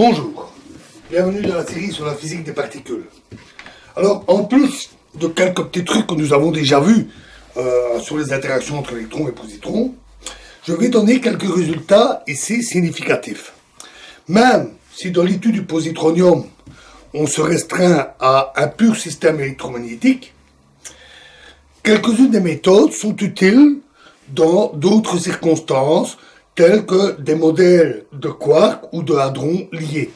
Bonjour, bienvenue dans la série sur la physique des particules. Alors, en plus de quelques petits trucs que nous avons déjà vus sur les interactions entre électrons et positrons, je vais donner quelques résultats ici significatifs. Même si dans l'étude du positronium, on se restreint à un pur système électromagnétique, quelques-unes des méthodes sont utiles dans d'autres circonstances, tels que des modèles de quarks ou de hadrons liés.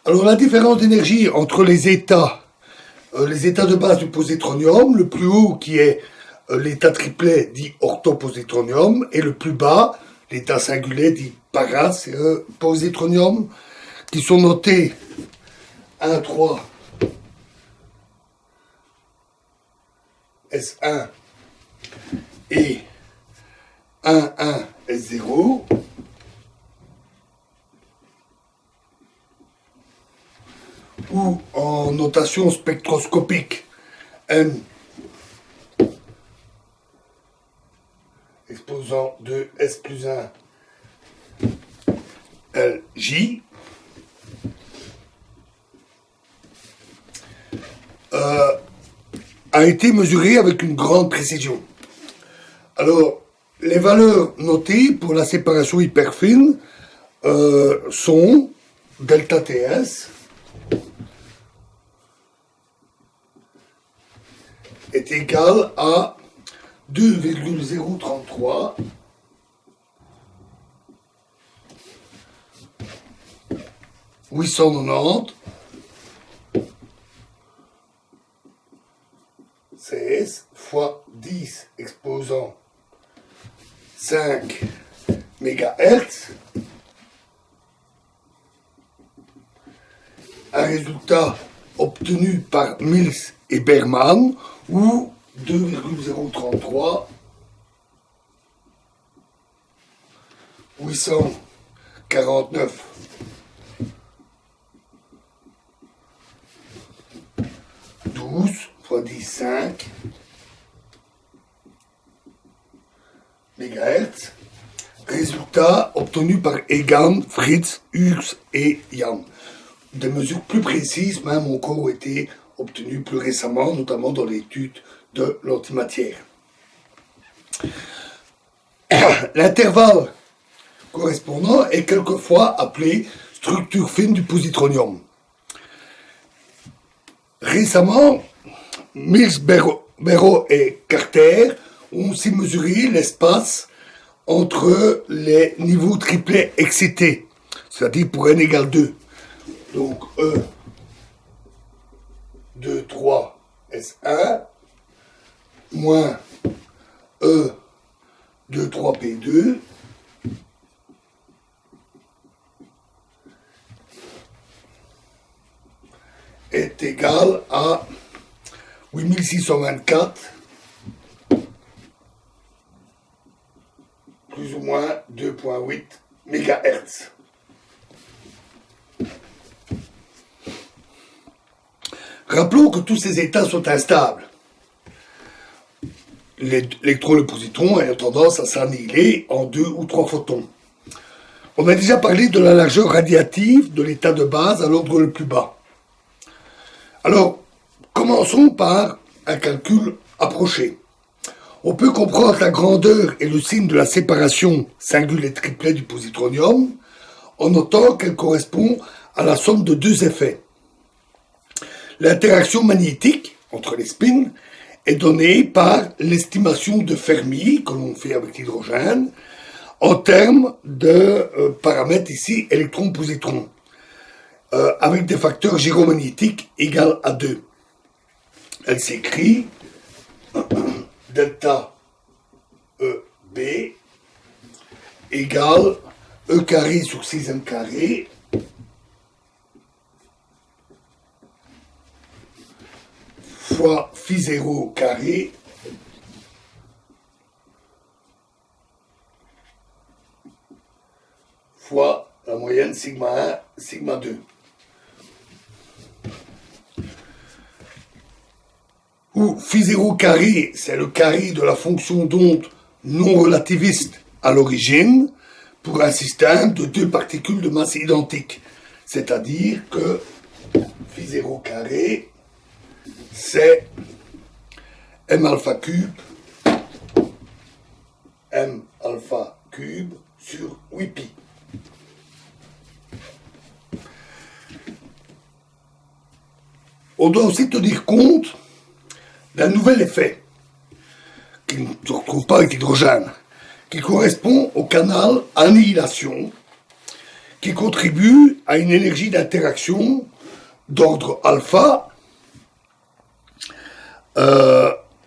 Alors la différence d'énergie entre les états de base du positronium, le plus haut qui est l'état triplet dit orthopositronium, et le plus bas, l'état singulier dit parapositronium, qui sont notés 1, 3, S1 et 1, 1, S0, ou en notation spectroscopique N exposant de S plus 1 LJ, a été mesuré avec une grande précision. Alors, les valeurs notées pour la séparation hyper fine sont delta TS est égal à 2,033 890 CS fois 10 exposant 5 MHz, un résultat obtenu par Mills et Berman, ou 2,033 849 12 fois 10, 5 MHz, résultat obtenu par Egan, Fritz, Hughes et Young. Des mesures plus précises même ont encore été obtenues plus récemment, notamment dans l'étude de l'antimatière. L'intervalle correspondant est quelquefois appelé structure fine du positronium. Récemment, Mills, Béraud et Carter ont aussi mesuré l'espace entre les niveaux triplets excités, c'est-à-dire pour n égale 2. Donc E 2, 3, S1, moins E 2, 3, P2, est égal à 8624 plus ou moins 2,8 MHz. Rappelons que tous ces états sont instables. L'électron et le positron ont tendance à s'annihiler en 2 ou 3 photons. On a déjà parlé de la largeur radiative de l'état de base à l'ordre le plus bas. Alors, commençons par un calcul approché. On peut comprendre la grandeur et le signe de la séparation singulier triplet du positronium en notant qu'elle correspond à la somme de deux effets. L'interaction magnétique entre les spins est donnée par l'estimation de Fermi, que l'on fait avec l'hydrogène, en termes de paramètres ici électron-positron, avec des facteurs gyromagnétiques égaux à 2. Elle s'écrit delta EB égale E carré sur 6m carré fois phi 0 carré fois la moyenne sigma 1, sigma 2. Où phi 0 carré, c'est le carré de la fonction d'onde non relativiste à l'origine, pour un système de deux particules de masse identique. C'est-à-dire que phi 0 carré, c'est m alpha cube sur 8pi. On doit aussi tenir compte d'un nouvel effet qui ne se retrouve pas avec l'hydrogène, qui correspond au canal annihilation, qui contribue à une énergie d'interaction d'ordre alpha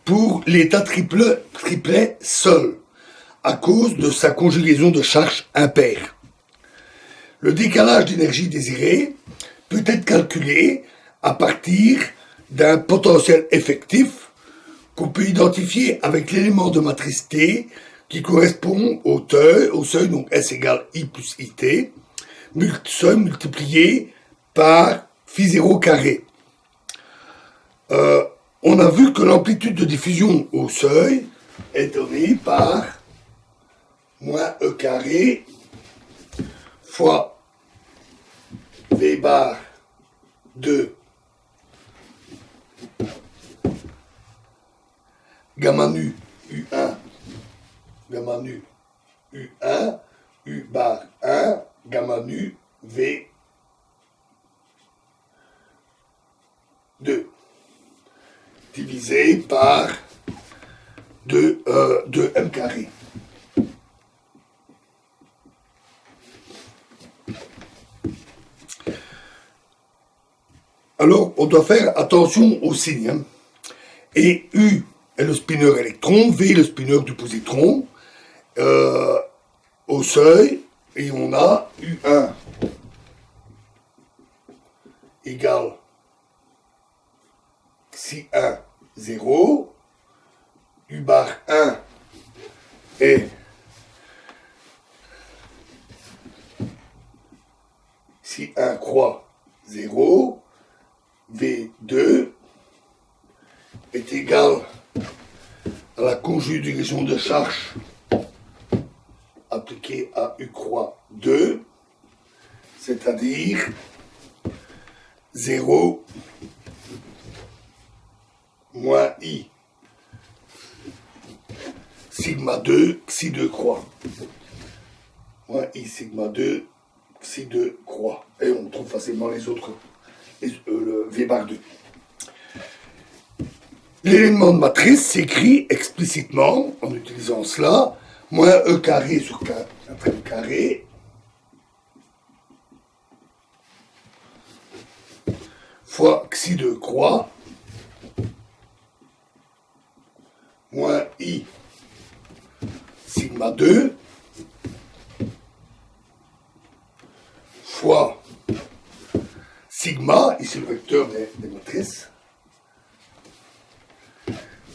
pour l'état triplet seul, à cause de sa conjugaison de charges impaires. Le décalage d'énergie désirée peut être calculé à partir d'un potentiel effectif qu'on peut identifier avec l'élément de matrice T qui correspond au seuil, donc S égale I plus IT, seuil multiplié par phi 0 carré. On a vu que l'amplitude de diffusion au seuil est donnée par moins E carré fois V bar de gamma nu U1, gamma nu U1, U bar 1, gamma nu V 2, divisé par 2m carré. Alors, on doit faire attention aux signes. Hein. Et U est le spinner électron, V est le spinner du positron, au seuil, et on a U1 égale Xi1, 0, U bar 1 est Xi1 croix 0, V2 est égal à la conjugaison de charge appliquée à U croix 2, c'est-à-dire 0 moins I sigma 2 xi 2 croix moins I sigma 2 xi 2 croix. Et on trouve facilement les autres, le V bar 2. L'élément de matrice s'écrit explicitement, en utilisant cela, moins E carré sur 4m carré fois xi 2 croix moins I sigma 2 fois sigma, ici le vecteur des matrices,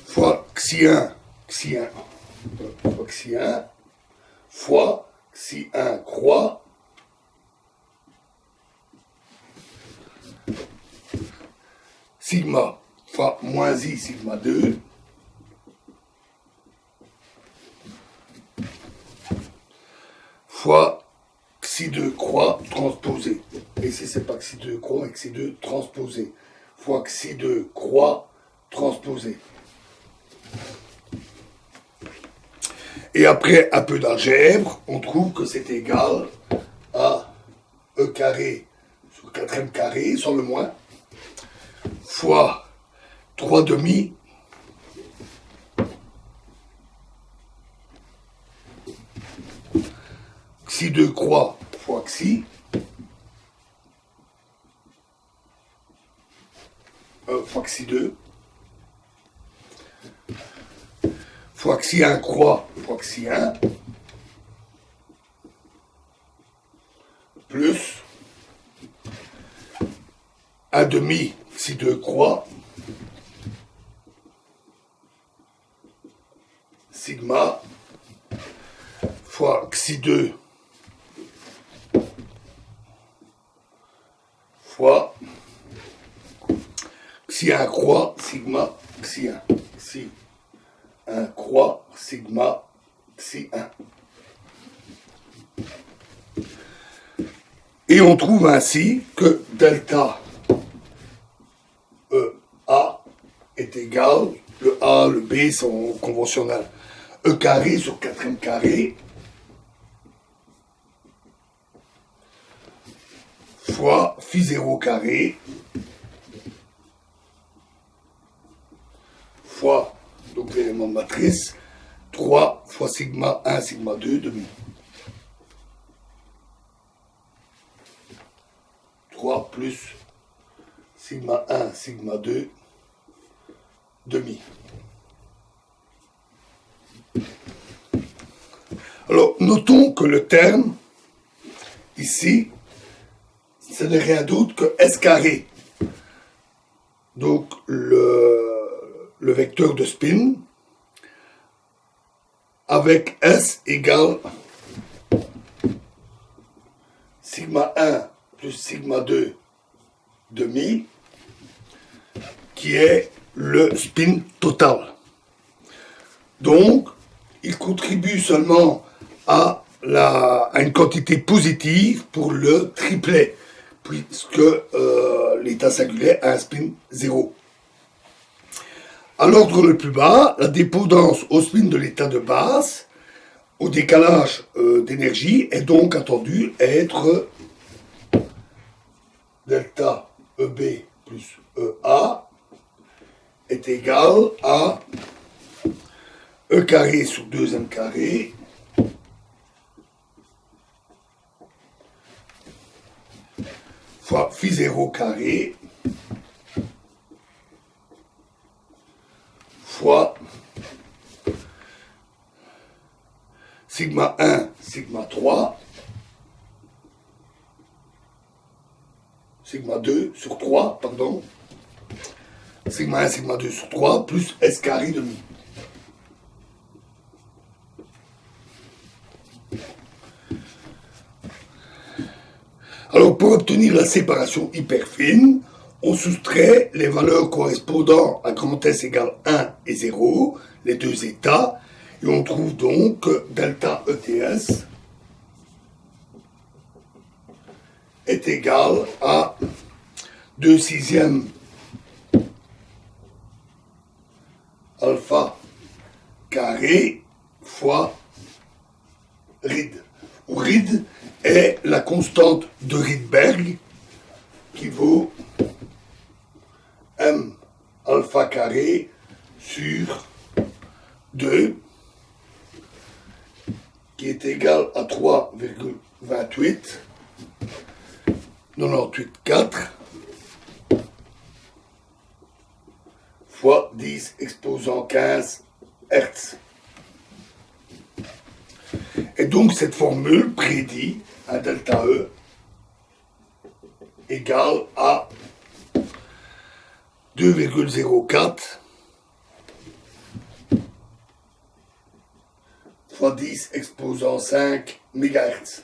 fois xi1 fois xi1 fois xi1 croix sigma fois moins I sigma 2 fois xi2 croix transposé. Et ici, c'est pas xi2 croix, mais xi2 transposé. Fois xi2 croix transposé. Et après un peu d'algèbre, on trouve que c'est égal à E carré sur 4m carré, sans le moins, fois 3 demi xi 2 croix fois xi fois xi 2 fois xi 1 croix fois xi 1 plus 1 demi xi 2 croix sigma fois xi 2 fois xi 1 croix sigma xi 1. Xi 1 croix sigma xi 1. Et on trouve ainsi que delta A est égal, le A, le B sont conventionnels, E carré sur 4m carré fois phi 0 carré fois, donc l'élément de matrice, 3 fois sigma 1, sigma 2, demi. 3 plus sigma 1, sigma 2, demi. Alors, notons que le terme, ici, ce n'est rien d'autre que S carré. Donc, le vecteur de spin, avec S égale sigma 1 plus sigma 2 demi, qui est le spin total. Donc, il contribue seulement à une quantité positive pour le triplet, puisque l'état singulier a un spin 0. À l'ordre le plus bas, la dépendance au spin de l'état de base, au décalage d'énergie, est donc attendue être delta EB plus EA est égal à E carré sur 2m carré fois phi 0 carré fois sigma 1, sigma 3, sigma 2 sur 3, pardon, sigma 1, sigma 2 sur 3, plus S carré demi. Alors, pour obtenir la séparation hyper fine, on soustrait les valeurs correspondant à grand S égale 1 et 0, les deux états, et on trouve donc que delta ETS est égal à 2/6 alpha carré fois RID. Où RID est la constante de Rydberg qui vaut M alpha carré sur 2 qui est égal à 3,28 98,4 fois 10 exposant 15 Hertz. Et donc cette formule prédit un delta E égal à 2,04 fois 10 exposant 5 MHz.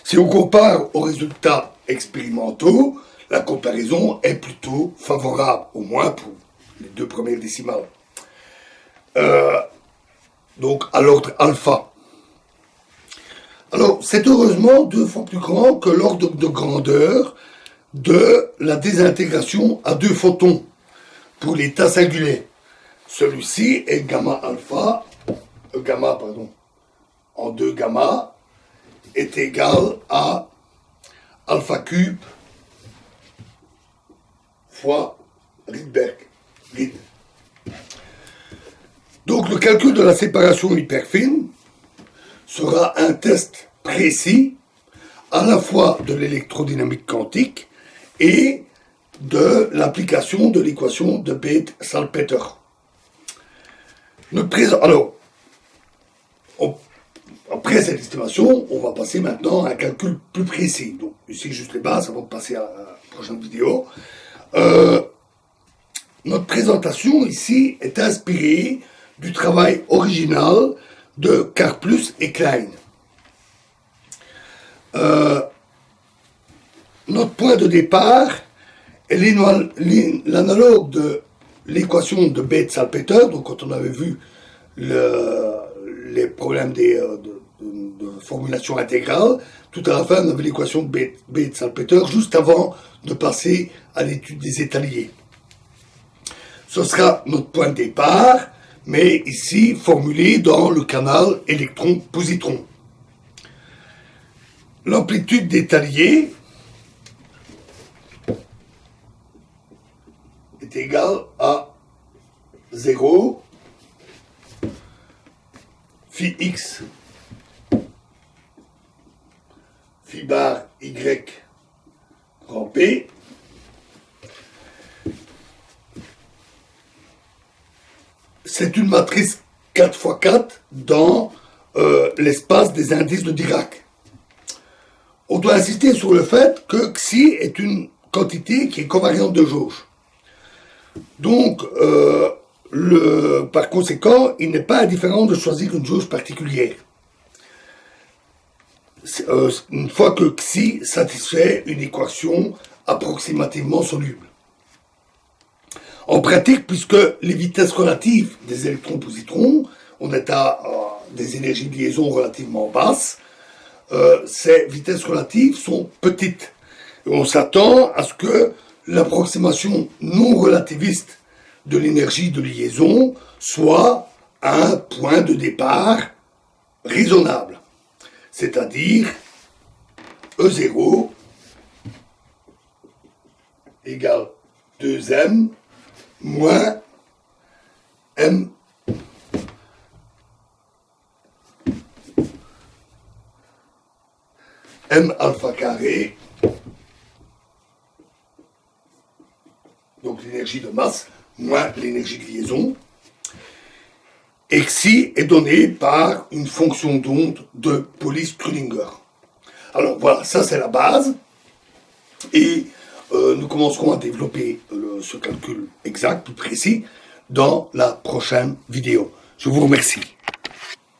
Si on compare aux résultats expérimentaux, la comparaison est plutôt favorable, au moins pour les deux premières décimales. Donc à l'ordre alpha. Alors c'est heureusement 2 fois plus grand que l'ordre de grandeur de la désintégration à 2 photons pour l'état singulier. Celui-ci est gamma alpha, en 2 gamma est égal à alpha cube fois Rydberg. Donc le calcul de la séparation hyperfine sera un test précis à la fois de l'électrodynamique quantique et de l'application de l'équation de Bethe-Salpeter. Alors, après cette estimation, on va passer maintenant à un calcul plus précis. Donc ici juste les bases avant de passer à la prochaine vidéo. Notre présentation ici est inspirée du travail original de Karplus et Klein. Notre point de départ est l'analogue de l'équation de Bethe-Salpeter. Donc quand on avait vu les problèmes de de formulation intégrale. Tout à la fin, on avait l'équation de Bethe-Salpeter, juste avant de passer à l'étude des états liés. Ce sera notre point de départ, mais ici formulé dans le canal électron-positron. L'amplitude d'état liés est égale à 0 phi x phi bar y grand P c'est une matrice 4 x 4 dans l'espace des indices de Dirac. On doit insister sur le fait que Xi est une quantité qui est covariante de jauge. Donc, par conséquent, il n'est pas indifférent de choisir une jauge particulière. Une fois que Xi satisfait une équation approximativement soluble. En pratique, puisque les vitesses relatives des électrons-positrons, on est à des énergies de liaison relativement basses, ces vitesses relatives sont petites. Et on s'attend à ce que l'approximation non relativiste de l'énergie de liaison soit un point de départ raisonnable. C'est-à-dire E0 égale 2m moins m alpha carré, donc l'énergie de masse moins l'énergie de liaison, et Xi est donné par une fonction d'onde de Pauly-Strödinger. Alors voilà, ça c'est la base, et nous commencerons à développer ce calcul exact, plus précis, dans la prochaine vidéo. Je vous remercie.